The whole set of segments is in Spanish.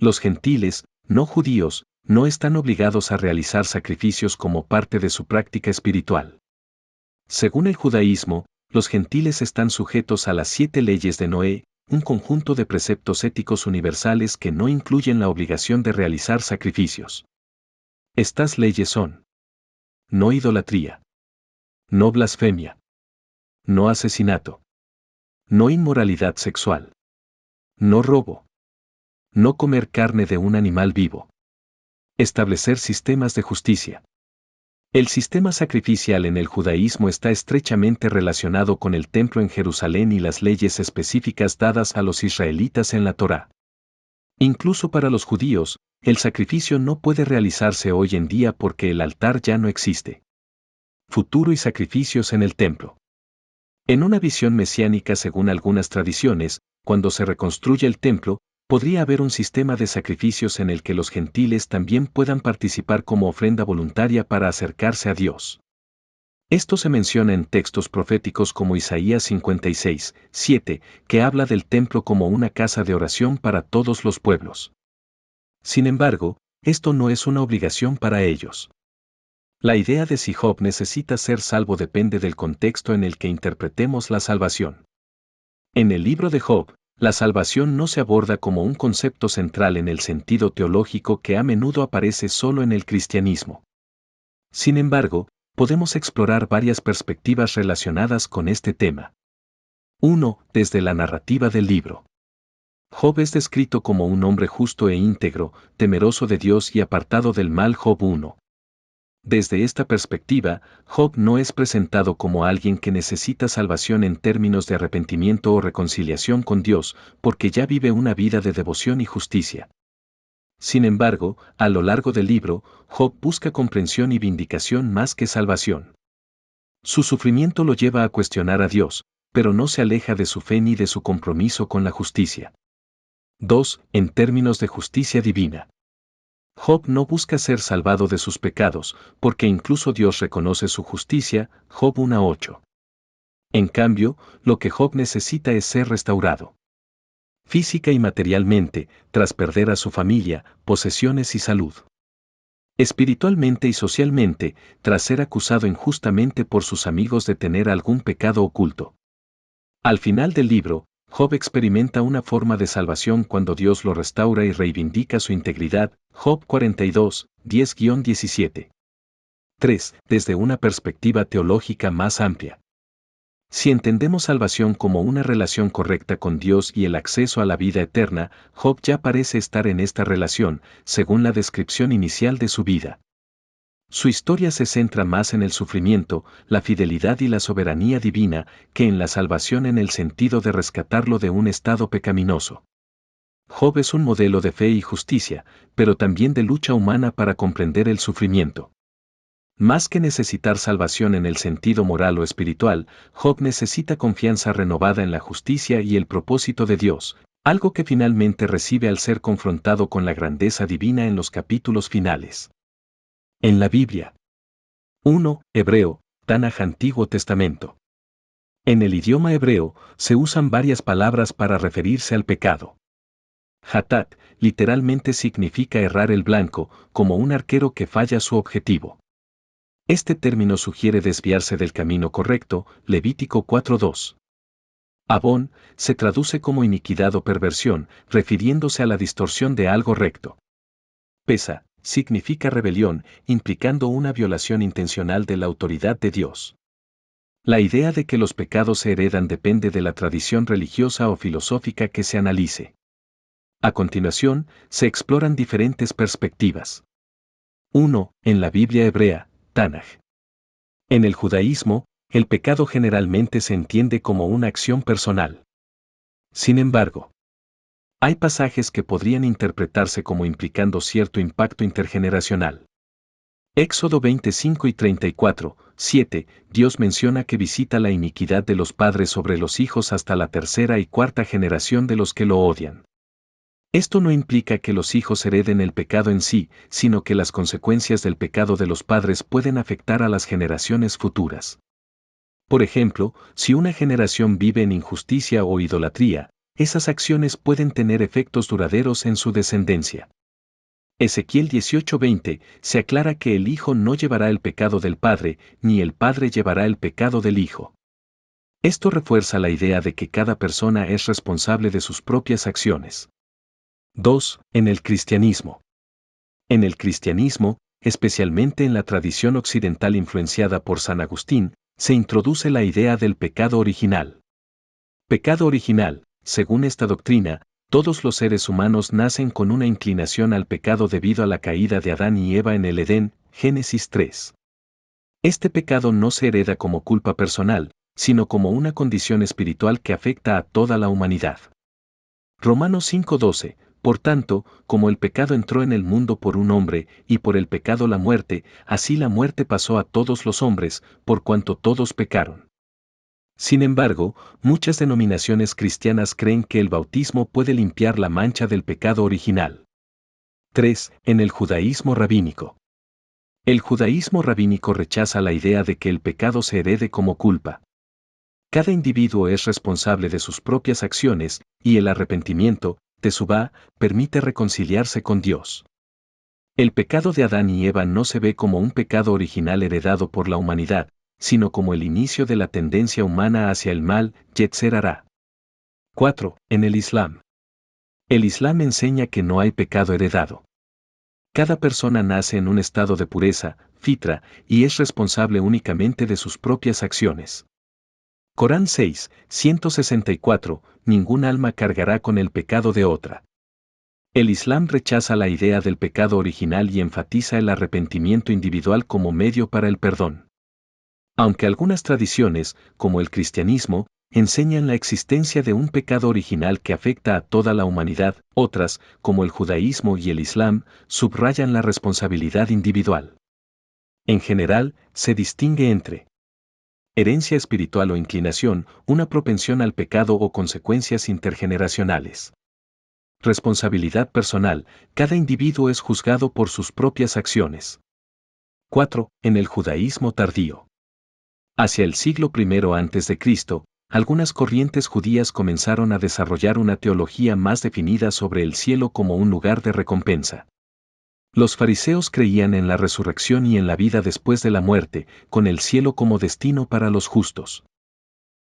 Los gentiles, no judíos, no están obligados a realizar sacrificios como parte de su práctica espiritual. Según el judaísmo, los gentiles están sujetos a las 7 leyes de Noé, un conjunto de preceptos éticos universales que no incluyen la obligación de realizar sacrificios. Estas leyes son: no idolatría, no blasfemia, no asesinato, no inmoralidad sexual, no robo, no comer carne de un animal vivo, establecer sistemas de justicia. El sistema sacrificial en el judaísmo está estrechamente relacionado con el templo en Jerusalén y las leyes específicas dadas a los israelitas en la Torá. Incluso para los judíos, el sacrificio no puede realizarse hoy en día porque el altar ya no existe. Futuro y sacrificios en el templo. En una visión mesiánica según algunas tradiciones, cuando se reconstruye el templo, podría haber un sistema de sacrificios en el que los gentiles también puedan participar como ofrenda voluntaria para acercarse a Dios. Esto se menciona en textos proféticos como Isaías 56, 7, que habla del templo como una casa de oración para todos los pueblos. Sin embargo, esto no es una obligación para ellos. La idea de si Job necesita ser salvo depende del contexto en el que interpretemos la salvación. En el libro de Job, la salvación no se aborda como un concepto central en el sentido teológico que a menudo aparece solo en el cristianismo. Sin embargo, podemos explorar varias perspectivas relacionadas con este tema. 1. Desde la narrativa del libro. Job es descrito como un hombre justo e íntegro, temeroso de Dios y apartado del mal. Job 1. Desde esta perspectiva, Job no es presentado como alguien que necesita salvación en términos de arrepentimiento o reconciliación con Dios, porque ya vive una vida de devoción y justicia. Sin embargo, a lo largo del libro, Job busca comprensión y vindicación más que salvación. Su sufrimiento lo lleva a cuestionar a Dios, pero no se aleja de su fe ni de su compromiso con la justicia. 2. En términos de justicia divina. Job no busca ser salvado de sus pecados, porque incluso Dios reconoce su justicia. Job 1:8. En cambio, lo que Job necesita es ser restaurado física y materialmente, tras perder a su familia, posesiones y salud. Espiritualmente y socialmente, tras ser acusado injustamente por sus amigos de tener algún pecado oculto. Al final del libro, Job experimenta una forma de salvación cuando Dios lo restaura y reivindica su integridad. Job 42, 10-17. 3. Desde una perspectiva teológica más amplia. Si entendemos salvación como una relación correcta con Dios y el acceso a la vida eterna, Job ya parece estar en esta relación, según la descripción inicial de su vida. Su historia se centra más en el sufrimiento, la fidelidad y la soberanía divina, que en la salvación en el sentido de rescatarlo de un estado pecaminoso. Job es un modelo de fe y justicia, pero también de lucha humana para comprender el sufrimiento. Más que necesitar salvación en el sentido moral o espiritual, Job necesita confianza renovada en la justicia y el propósito de Dios, algo que finalmente recibe al ser confrontado con la grandeza divina en los capítulos finales. En la Biblia. 1. Hebreo, Tanaj Antiguo Testamento. En el idioma hebreo, se usan varias palabras para referirse al pecado. Hatat, literalmente significa errar el blanco, como un arquero que falla su objetivo. Este término sugiere desviarse del camino correcto. Levítico 4:2. Abón, se traduce como iniquidad o perversión, refiriéndose a la distorsión de algo recto. Pesa, significa rebelión, implicando una violación intencional de la autoridad de Dios. La idea de que los pecados se heredan depende de la tradición religiosa o filosófica que se analice. A continuación, se exploran diferentes perspectivas. 1. En la Biblia hebrea, Tanaj. En el judaísmo, el pecado generalmente se entiende como una acción personal. Sin embargo, hay pasajes que podrían interpretarse como implicando cierto impacto intergeneracional. Éxodo 25 y 34, 7, Dios menciona que visita la iniquidad de los padres sobre los hijos hasta la tercera y cuarta generación de los que lo odian. Esto no implica que los hijos hereden el pecado en sí, sino que las consecuencias del pecado de los padres pueden afectar a las generaciones futuras. Por ejemplo, si una generación vive en injusticia o idolatría, esas acciones pueden tener efectos duraderos en su descendencia. Ezequiel 18:20 se aclara que el Hijo no llevará el pecado del Padre, ni el Padre llevará el pecado del Hijo. Esto refuerza la idea de que cada persona es responsable de sus propias acciones. 2. En el cristianismo. En el cristianismo, especialmente en la tradición occidental influenciada por San Agustín, se introduce la idea del pecado original. Pecado original, según esta doctrina, todos los seres humanos nacen con una inclinación al pecado debido a la caída de Adán y Eva en el Edén, Génesis 3. Este pecado no se hereda como culpa personal, sino como una condición espiritual que afecta a toda la humanidad. Romanos 5:12, por tanto, como el pecado entró en el mundo por un hombre, y por el pecado la muerte, así la muerte pasó a todos los hombres, por cuanto todos pecaron. Sin embargo, muchas denominaciones cristianas creen que el bautismo puede limpiar la mancha del pecado original. 3. En el judaísmo rabínico. El judaísmo rabínico rechaza la idea de que el pecado se herede como culpa. Cada individuo es responsable de sus propias acciones, y el arrepentimiento, teshuvá, permite reconciliarse con Dios. El pecado de Adán y Eva no se ve como un pecado original heredado por la humanidad, sino como el inicio de la tendencia humana hacia el mal, Yetzer Hará. 4. En el Islam. El Islam enseña que no hay pecado heredado. Cada persona nace en un estado de pureza, fitra, y es responsable únicamente de sus propias acciones. Corán 6, 164, ningún alma cargará con el pecado de otra. El Islam rechaza la idea del pecado original y enfatiza el arrepentimiento individual como medio para el perdón. Aunque algunas tradiciones, como el cristianismo, enseñan la existencia de un pecado original que afecta a toda la humanidad, otras, como el judaísmo y el islam, subrayan la responsabilidad individual. En general, se distingue entre herencia espiritual o inclinación, una propensión al pecado o consecuencias intergeneracionales. Responsabilidad personal, cada individuo es juzgado por sus propias acciones. 4. En el judaísmo tardío. Hacia el siglo I a.C., algunas corrientes judías comenzaron a desarrollar una teología más definida sobre el cielo como un lugar de recompensa. Los fariseos creían en la resurrección y en la vida después de la muerte, con el cielo como destino para los justos.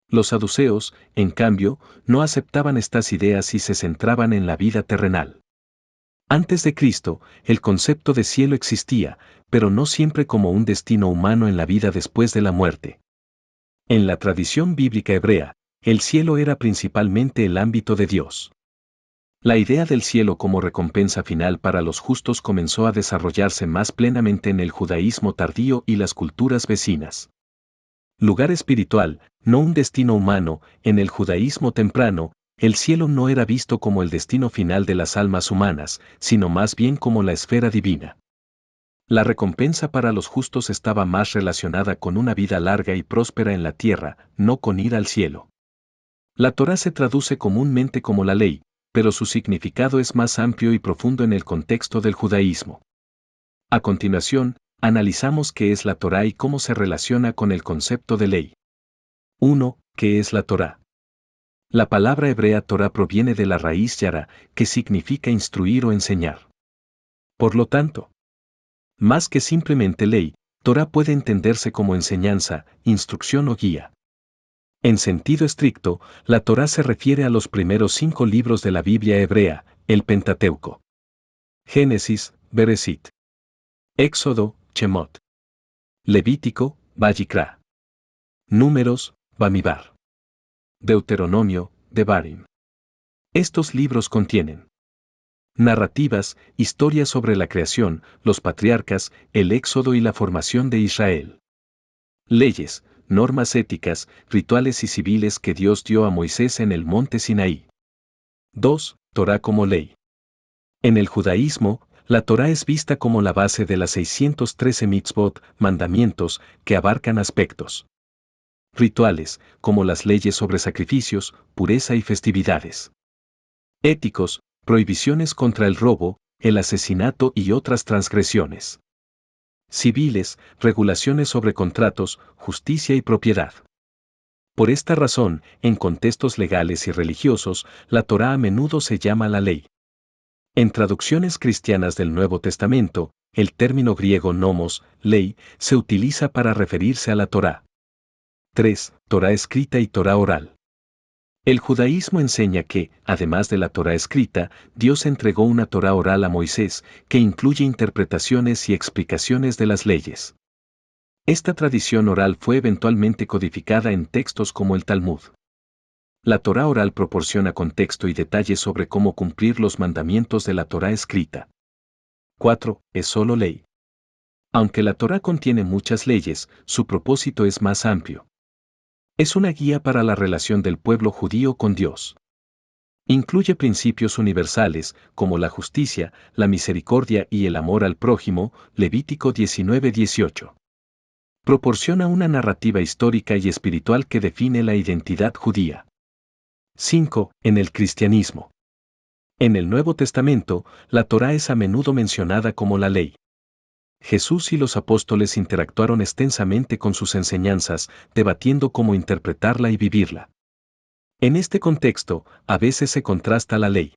Los saduceos, en cambio, no aceptaban estas ideas y se centraban en la vida terrenal. Antes de Cristo, el concepto de cielo existía, pero no siempre como un destino humano en la vida después de la muerte. En la tradición bíblica hebrea, el cielo era principalmente el ámbito de Dios. La idea del cielo como recompensa final para los justos comenzó a desarrollarse más plenamente en el judaísmo tardío y las culturas vecinas. Lugar espiritual, no un destino humano, en el judaísmo temprano, el cielo no era visto como el destino final de las almas humanas, sino más bien como la esfera divina. La recompensa para los justos estaba más relacionada con una vida larga y próspera en la tierra, no con ir al cielo. La Torá se traduce comúnmente como la ley, pero su significado es más amplio y profundo en el contexto del judaísmo. A continuación, analizamos qué es la Torá y cómo se relaciona con el concepto de ley. 1. ¿Qué es la Torá? La palabra hebrea Torá proviene de la raíz yara, que significa instruir o enseñar. Por lo tanto, más que simplemente ley, Torá puede entenderse como enseñanza, instrucción o guía. En sentido estricto, la Torá se refiere a los primeros 5 libros de la Biblia hebrea, el Pentateuco. Génesis, Bereshit. Éxodo, Shemot. Levítico, Vayikra. Números, Bamidbar. Deuteronomio, Devarim. Estos libros contienen narrativas, historias sobre la creación, los patriarcas, el éxodo y la formación de Israel. Leyes, normas éticas, rituales y civiles que Dios dio a Moisés en el monte Sinaí. 2. Torá como ley. En el judaísmo, la Torá es vista como la base de las 613 mitzvot, mandamientos, que abarcan aspectos rituales, como las leyes sobre sacrificios, pureza y festividades. Éticos, prohibiciones contra el robo, el asesinato y otras transgresiones. Civiles, regulaciones sobre contratos, justicia y propiedad. Por esta razón, en contextos legales y religiosos, la Torá a menudo se llama la ley. En traducciones cristianas del Nuevo Testamento, el término griego nomos, ley, se utiliza para referirse a la Torá. 3. Torá escrita y Torá oral. El judaísmo enseña que, además de la Torá escrita, Dios entregó una Torá oral a Moisés, que incluye interpretaciones y explicaciones de las leyes. Esta tradición oral fue eventualmente codificada en textos como el Talmud. La Torá oral proporciona contexto y detalles sobre cómo cumplir los mandamientos de la Torá escrita. 4. Es solo ley. Aunque la Torá contiene muchas leyes, su propósito es más amplio. Es una guía para la relación del pueblo judío con Dios. Incluye principios universales, como la justicia, la misericordia y el amor al prójimo, Levítico 19:18. Proporciona una narrativa histórica y espiritual que define la identidad judía. 5. En el cristianismo. En el Nuevo Testamento, la Torá es a menudo mencionada como la ley. Jesús y los apóstoles interactuaron extensamente con sus enseñanzas, debatiendo cómo interpretarla y vivirla. En este contexto, a veces se contrasta la ley.